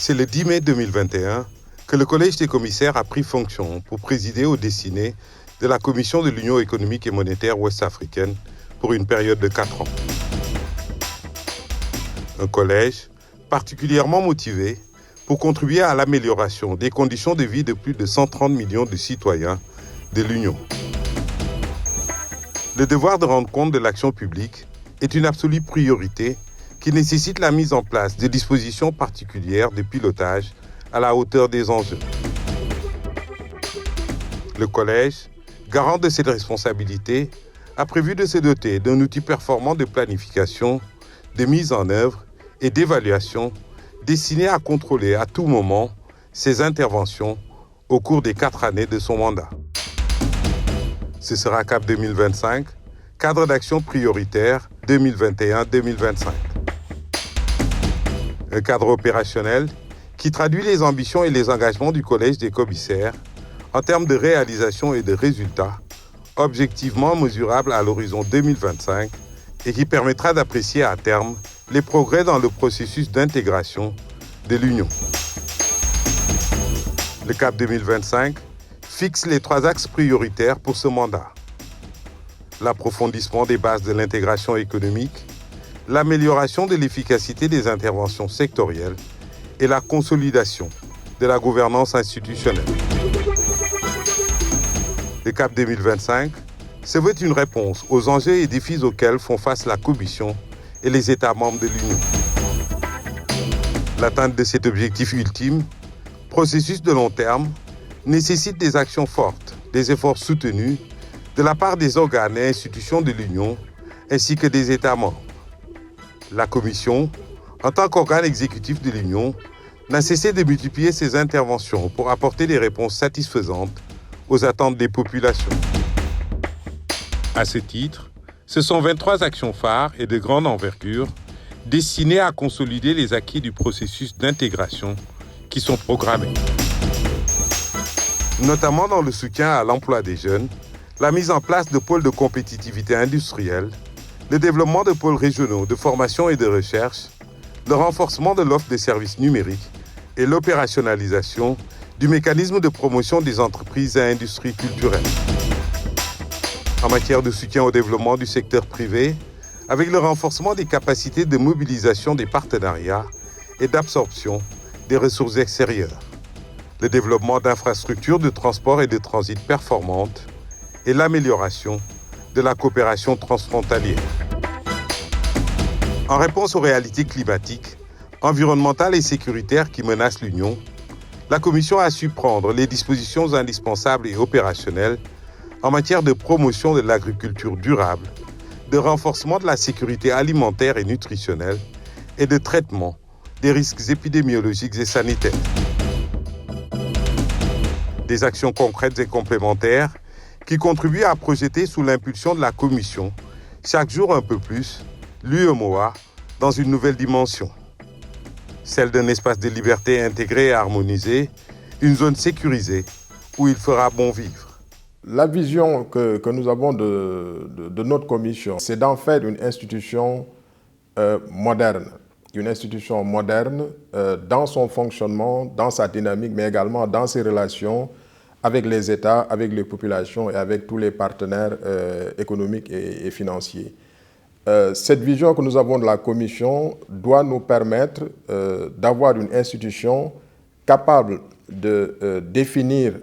C'est le 10 mai 2021 que le Collège des commissaires a pris fonction pour présider aux destinées de la Commission de l'Union économique et monétaire ouest-africaine pour une période de 4 ans. Un collège particulièrement motivé pour contribuer à l'amélioration des conditions de vie de plus de 130 millions de citoyens de l'Union. Le devoir de rendre compte de l'action publique est une absolue priorité qui nécessite la mise en place de dispositions particulières de pilotage à la hauteur des enjeux. Le Collège, garant de cette responsabilité, a prévu de se doter d'un outil performant de planification, de mise en œuvre et d'évaluation destiné à contrôler à tout moment ses interventions au cours des 4 années de son mandat. Ce sera CAP 2025, cadre d'action prioritaire 2021-2025. Un cadre opérationnel qui traduit les ambitions et les engagements du Collège des commissaires en termes de réalisation et de résultats objectivement mesurables à l'horizon 2025 et qui permettra d'apprécier à terme les progrès dans le processus d'intégration de l'Union. Le CAP 2025 fixe les 3 axes prioritaires pour ce mandat. L'approfondissement des bases de l'intégration économique, l'amélioration de l'efficacité des interventions sectorielles et la consolidation de la gouvernance institutionnelle. Le CAP 2025 se veut une réponse aux enjeux et défis auxquels font face la Commission et les États membres de l'Union. L'atteinte de cet objectif ultime, processus de long terme, nécessite des actions fortes, des efforts soutenus de la part des organes et institutions de l'Union ainsi que des États membres. La Commission, en tant qu'organe exécutif de l'Union, n'a cessé de multiplier ses interventions pour apporter des réponses satisfaisantes aux attentes des populations. À ce titre, ce sont 23 actions phares et de grande envergure destinées à consolider les acquis du processus d'intégration qui sont programmées. Notamment dans le soutien à l'emploi des jeunes, la mise en place de pôles de compétitivité industrielle, le développement de pôles régionaux de formation et de recherche, le renforcement de l'offre de services numériques et l'opérationnalisation du mécanisme de promotion des entreprises et industries culturelles. En matière de soutien au développement du secteur privé, avec le renforcement des capacités de mobilisation des partenariats et d'absorption des ressources extérieures, le développement d'infrastructures de transport et de transit performantes et l'amélioration de la coopération transfrontalière. En réponse aux réalités climatiques, environnementales et sécuritaires qui menacent l'Union, la Commission a su prendre les dispositions indispensables et opérationnelles en matière de promotion de l'agriculture durable, de renforcement de la sécurité alimentaire et nutritionnelle et de traitement des risques épidémiologiques et sanitaires. Des actions concrètes et complémentaires qui contribuent à projeter sous l'impulsion de la Commission, chaque jour un peu plus, l'UEMOA dans une nouvelle dimension. Celle d'un espace de liberté intégré et harmonisé, une zone sécurisée où il fera bon vivre. La vision que nous avons de notre commission, c'est d'en faire une institution moderne. Une institution moderne dans son fonctionnement, dans sa dynamique, mais également dans ses relations avec les États, avec les populations et avec tous les partenaires économiques et financiers. Cette vision que nous avons de la Commission doit nous permettre d'avoir une institution capable de définir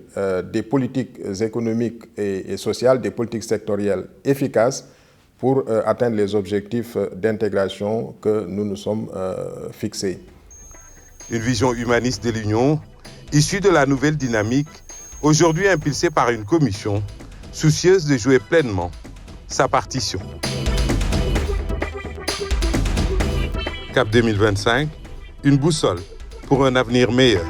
des politiques économiques et sociales, des politiques sectorielles efficaces pour atteindre les objectifs d'intégration que nous nous sommes fixés. Une vision humaniste de l'Union, issue de la nouvelle dynamique, aujourd'hui impulsée par une commission soucieuse de jouer pleinement sa partition. CAP 2025, une boussole pour un avenir meilleur.